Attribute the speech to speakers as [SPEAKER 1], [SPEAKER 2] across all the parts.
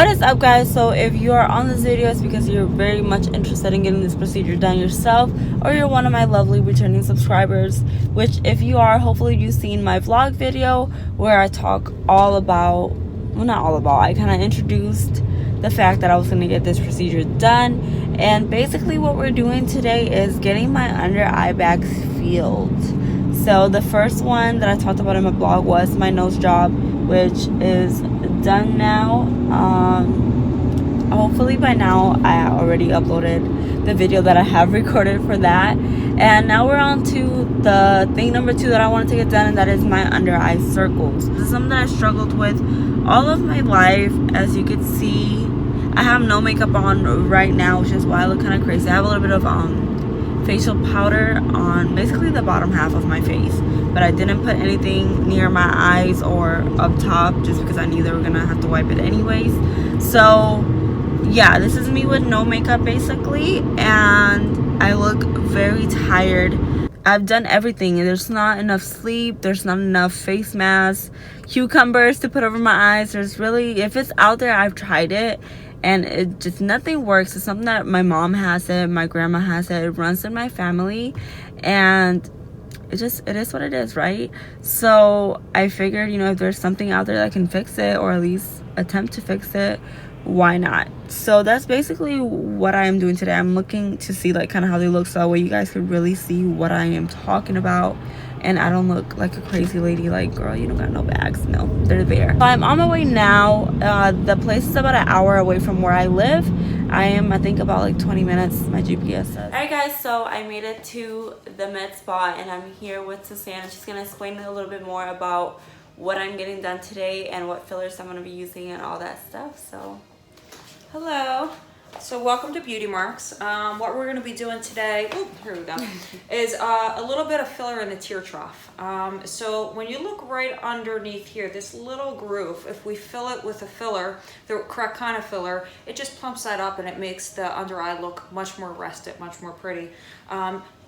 [SPEAKER 1] What is up, guys? So if you are on this video, it's because you're very much interested in getting this procedure done yourself, or you're one of my lovely returning subscribers, which if you are, hopefully you've seen my vlog video where I talk all about, well, not all about, I kind of introduced the fact that I was going to get this procedure done. And basically what we're doing today is getting my under eye bags filled. So the first one that I talked about in my blog was my nose job, which is done now. Hopefully by now I already uploaded the video that I have recorded for that. And now we're on to the thing number 2 that I wanted to get done, and that is my under eye circles. This is something that I struggled with all of my life. As you can see, I have no makeup on right now, which is why I look kind of crazy. I have a little bit of facial powder on basically the bottom half of my face, but I didn't put anything near my eyes or up top just because I knew they were gonna have to wipe it anyways. So yeah, this is me with no makeup basically, and I look very tired. I've done everything and there's not enough sleep, there's not enough face masks, cucumbers to put over my eyes. There's really, if it's out there, I've tried it and it just, nothing works. It's something that my mom has it, my grandma has it, it runs in my family, and it is what it is, right? So I figured, if there's something out there that can fix it, or at least attempt to fix it, why not? So that's basically what I am doing today. I'm looking to see like kind of how they look, so that way you guys can really see what I am talking about and I don't look like a crazy lady like, girl, you don't got no bags. No, they're there. So I'm on my way now. The place is about an hour away from where I live. I am, I think, about like 20 minutes, my GPS says. Alright guys, so I made it to the Med Spa and I'm here with Susanna. She's gonna explain a little bit more about what I'm getting done today and what fillers I'm gonna be using and all that stuff. So hello.
[SPEAKER 2] So welcome to Beauty Marks. What we're going to be doing today, here we go, is a little bit of filler in the tear trough. So when you look right underneath here, this little groove, if we fill it with a filler, the correct kind of filler, it just plumps that up and it makes the under eye look much more rested, much more pretty.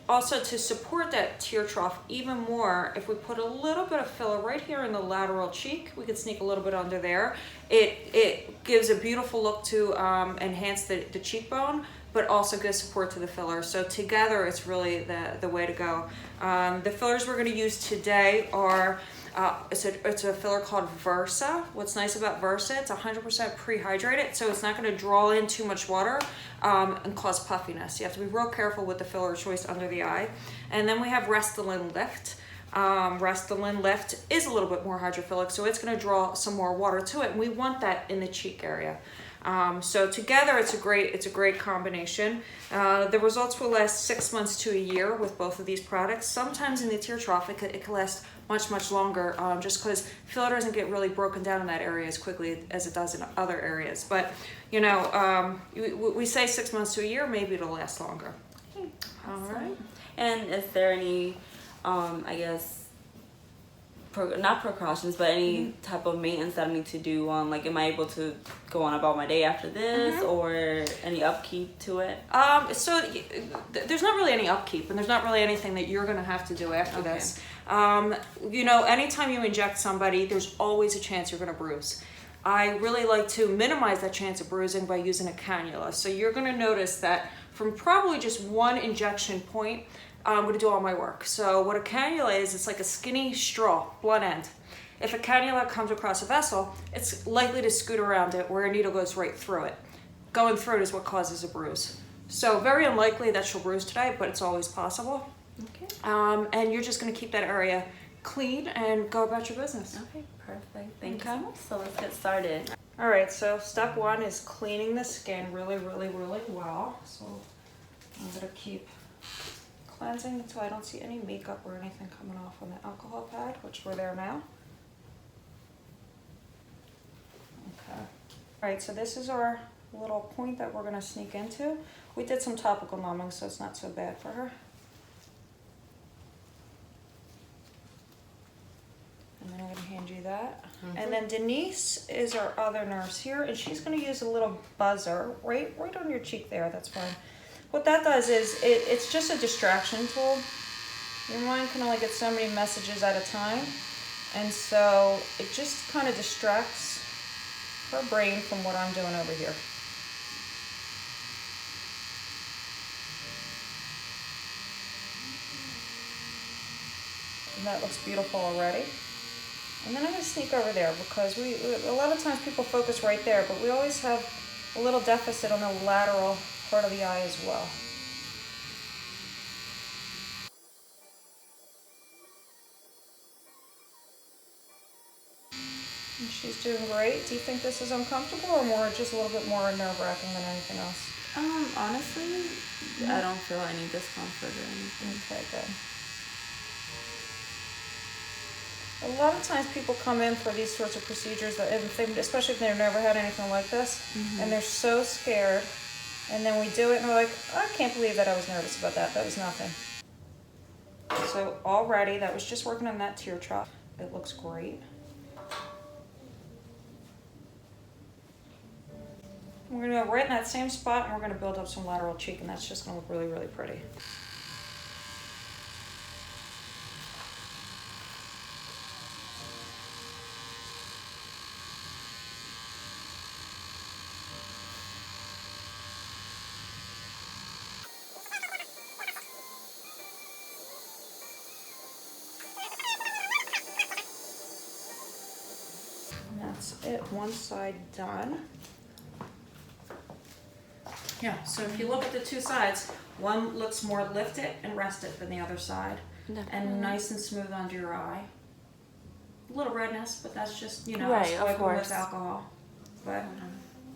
[SPEAKER 2] Also, to support that tear trough even more, if we put a little bit of filler right here in the lateral cheek, we could sneak a little bit under there. It gives a beautiful look to enhance the cheekbone, but also gives support to the filler. So together, it's really the way to go. The fillers we're going to use today are it's a filler called Versa. What's nice about Versa, it's 100% pre-hydrated, so it's not going to draw in too much water and cause puffiness. You have to be real careful with the filler choice under the eye. And then we have Restylane Lift. Restylane Lift is a little bit more hydrophilic, so it's going to draw some more water to it, and we want that in the cheek area. So together it's a great combination. The results will last 6 months to a year with both of these products. Sometimes in the tear trough it could last much longer, just because filler doesn't get really broken down in that area as quickly as it does in other areas. But we say 6 months to a year, maybe it'll last longer.
[SPEAKER 1] Okay,
[SPEAKER 2] all right.
[SPEAKER 1] And is there any I guess not precautions, but any type of maintenance that I need to do on, like, am I able to go on about my day after this, or any upkeep to it?
[SPEAKER 2] So there's not really any upkeep, and there's not really anything that you're going to have to do after this. Anytime you inject somebody, there's always a chance you're going to bruise. I really like to minimize that chance of bruising by using a cannula. So you're going to notice that from probably just one injection point, I'm going to do all my work. So what a cannula is, it's like a skinny straw, blunt end. If a cannula comes across a vessel, it's likely to scoot around it where a needle goes right through it. Going through it is what causes a bruise. So very unlikely that she'll bruise today, but it's always possible.
[SPEAKER 1] Okay.
[SPEAKER 2] And you're just going to keep that area clean and go about your business.
[SPEAKER 1] Okay, perfect. Thank you so much. So let's get started.
[SPEAKER 2] All right, so step 1 is cleaning the skin really well. So I'm going to keep cleansing until I don't see any makeup or anything coming off on the alcohol pad, which we're there now. Okay. All right, so this is our little point that we're going to sneak into. We did some topical numbing, so it's not so bad for her. And then I'm going to hand you that. And then Denise is our other nurse here, and she's going to use a little buzzer right on your cheek there. That's fine. What that does is it's just a distraction tool. Your mind can only get so many messages at a time, and so it just kind of distracts her brain from what I'm doing over here. And that looks beautiful already. And then I'm going to sneak over there because a lot of times people focus right there, but we always have a little deficit on the lateral part of the eye as well. And she's doing great. Do you think this is uncomfortable or more just a little bit more nerve-wracking than anything else?
[SPEAKER 1] Honestly, I don't feel any discomfort or anything.
[SPEAKER 2] Okay, good. A lot of times people come in for these sorts of procedures, especially if they've never had anything like this, and they're so scared, and then we do it and we're like, I can't believe that I was nervous about that. That was nothing. So already, that was just working on that tear trough. It looks great. We're going to go right in that same spot and we're going to build up some lateral cheek, and that's just going to look really, really pretty. And that's it, one side done. Yeah, so if you look at the two sides, one looks more lifted and rested than the other side. And nice and smooth under your eye. A little redness, but that's just, you know,
[SPEAKER 1] right, of course,
[SPEAKER 2] with alcohol. But,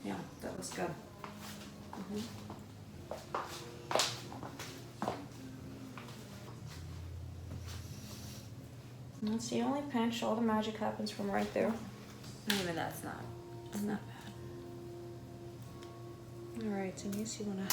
[SPEAKER 2] yeah, that was good. And that's the only pinch. All the magic happens from right there.
[SPEAKER 1] Even that's not bad.
[SPEAKER 2] All right, Denise, you wanna?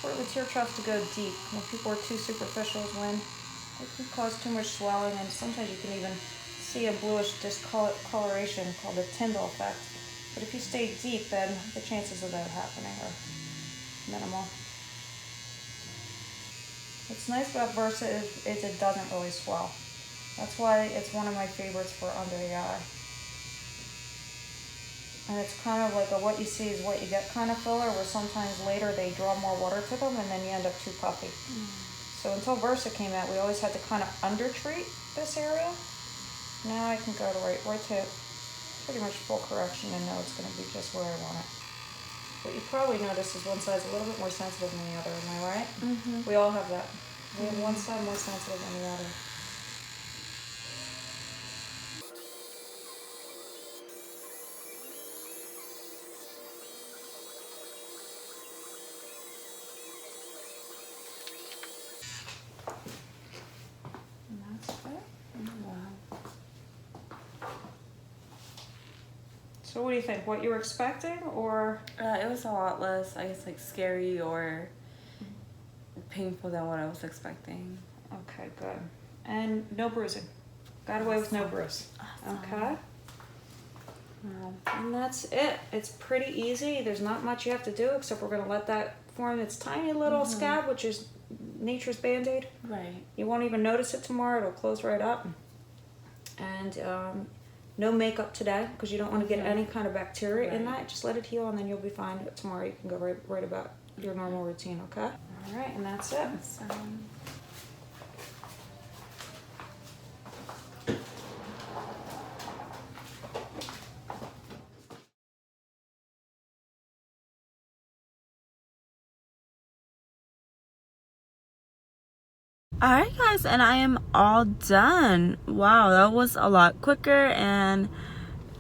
[SPEAKER 2] For the tear trough to go deep, when people are too superficial, is when it can cause too much swelling, and sometimes you can even see a bluish discoloration called the Tyndall effect. But if you stay deep, then the chances of that happening are minimal. What's nice about Versa is it doesn't really swell. That's why it's one of my favorites for under the eye. And it's kind of like a what you see is what you get kind of filler, where sometimes later they draw more water to them and then you end up too puffy. So until Versa came out, we always had to kind of under-treat this area. Now I can go to right to pretty much full correction and know it's going to be just where I want it. What you probably notice is one side's a little bit more sensitive than the other, am I right? We all have that. We have one side more sensitive than the other. So what do you think? What you were expecting, or?
[SPEAKER 1] It was a lot less, I guess, like scary or painful than what I was expecting.
[SPEAKER 2] Okay, good. And no bruising. Got away with no bruise. Okay. And that's it. It's pretty easy. There's not much you have to do, except we're going to let that form its tiny little scab, which is nature's Band-Aid.
[SPEAKER 1] Right.
[SPEAKER 2] You won't even notice it tomorrow. It'll close right up. And no makeup today, because you don't want to get any kind of bacteria in that. Just let it heal, and then you'll be fine. Tomorrow you can go right about your normal routine, okay? All right, and that's it.
[SPEAKER 1] Alright guys, and I am all done. Wow, that was a lot quicker and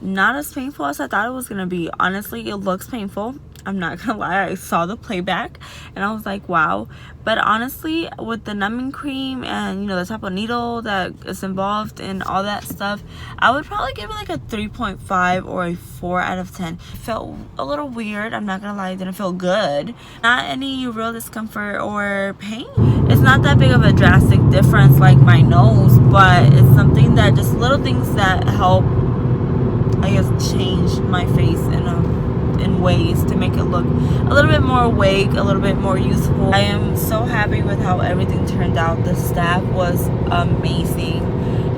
[SPEAKER 1] not as painful as I thought it was gonna be. Honestly, it looks painful. I'm not gonna lie, I saw the playback and I was like, wow. But honestly, with the numbing cream and, you know, the type of needle that is involved and all that stuff, I would probably give it like a 3.5 or a 4 out of 10. It felt a little weird, I'm not gonna lie, it didn't feel good. Not any real discomfort or pain. It's not that big of a drastic difference like my nose, but it's something that just little things that help, I guess, change my face in ways to make it look a little bit more awake, a little bit more youthful. I am so happy with how everything turned out. The staff was amazing.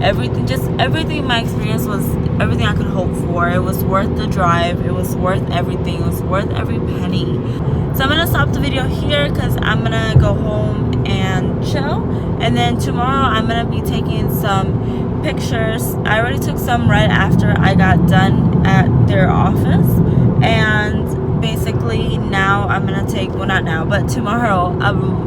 [SPEAKER 1] everything. My experience was everything I could hope for. It was worth the drive. It was worth everything. It was worth every penny. So I'm gonna stop the video here because I'm gonna go home and chill, and then tomorrow I'm gonna be taking some pictures. I already took some right after I got done at their office, and basically now I'm gonna take, well, not now, but tomorrow,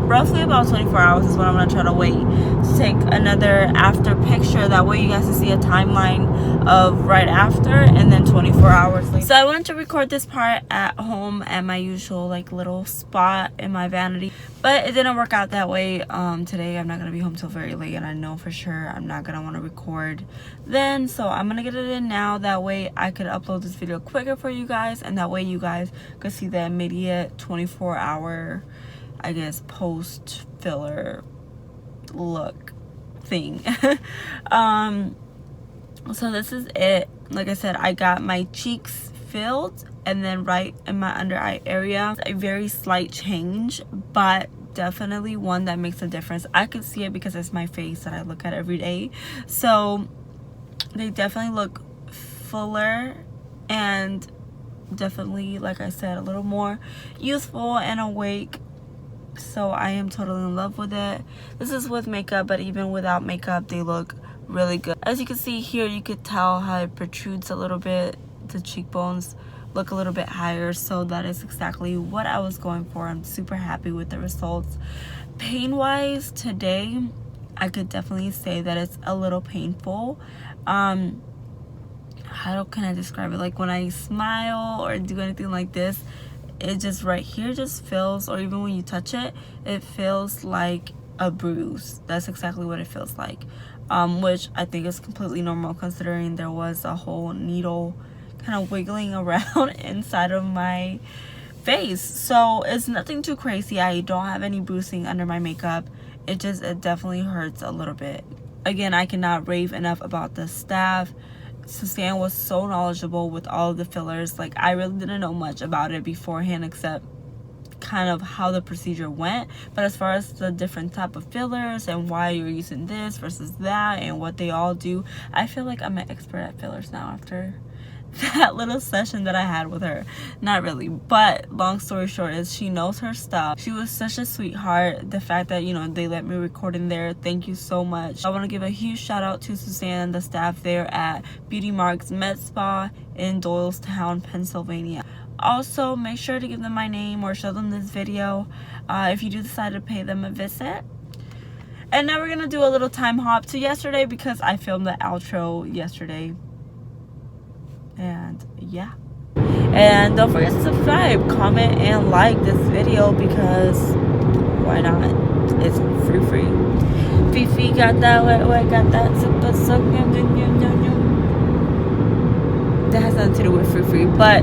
[SPEAKER 1] roughly about 24 hours is what I'm gonna try to wait to take another after picture. That way you guys can see a timeline of right after and then 24 hours later. So I wanted to record this part at home at my usual like little spot in my vanity, but it didn't work out that way. Today I'm not gonna be home till very late, and I know for sure I'm not gonna want to record then, so I'm gonna get it in now. That way I could upload this video quicker for you guys, and that way you guys could see the immediate 24-hour, I guess, post filler look thing. So this is it. Like I said, I got my cheeks filled, and then right in my under eye area, a very slight change, but definitely one that makes a difference. I could see it because it's my face that I look at every day, so they definitely look fuller and definitely, like I said, a little more youthful and awake. So I am totally in love with it. This is with makeup, but even without makeup they look really good. As you can see here, you could tell how it protrudes a little bit. The cheekbones look a little bit higher, so that is exactly what I was going for. I'm super happy with the results. Pain wise, today I could definitely say that it's a little painful. How can I describe it? Like when I smile or do anything like this, it just right here just feels, or even when you touch it, it feels like a bruise. That's exactly what it feels like, which I think is completely normal considering there was a whole needle kind of wiggling around inside of my face. So it's nothing too crazy. I don't have any bruising under my makeup. It definitely hurts a little bit. Again, I cannot rave enough about the staff. Suzanne was so knowledgeable with all of the fillers. Like, I really didn't know much about it beforehand except kind of how the procedure went, but as far as the different type of fillers and why you're using this versus that and what they all do, I feel like I'm an expert at fillers now after that little session that I had with her. Not really, but long story short is she knows her stuff. She was such a sweetheart. The fact that, you know, they let me record in there, thank you so much. I want to give a huge shout out to Suzanne and the staff there at Marx Med Spa in Doylestown, Pennsylvania. Also, make sure to give them my name or show them this video if you do decide to pay them a visit. And now we're gonna do a little time hop to yesterday because I filmed the outro yesterday. And yeah, and don't forget to subscribe, comment, and like this video because why not? It's free. Fifi got that wet, got that super soak. That has nothing to do with free, but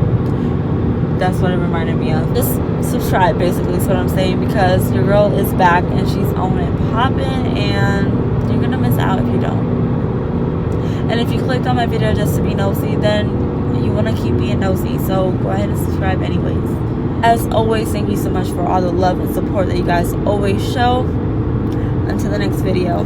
[SPEAKER 1] that's what it reminded me of. Just subscribe, basically, is what I'm saying, because your girl is back and she's on and popping, and you're gonna miss out if you don't. And if you clicked on my video just to be nosy, then you want to keep being nosy, so go ahead and subscribe anyways. As always, thank you so much for all the love and support that you guys always show. Until the next video.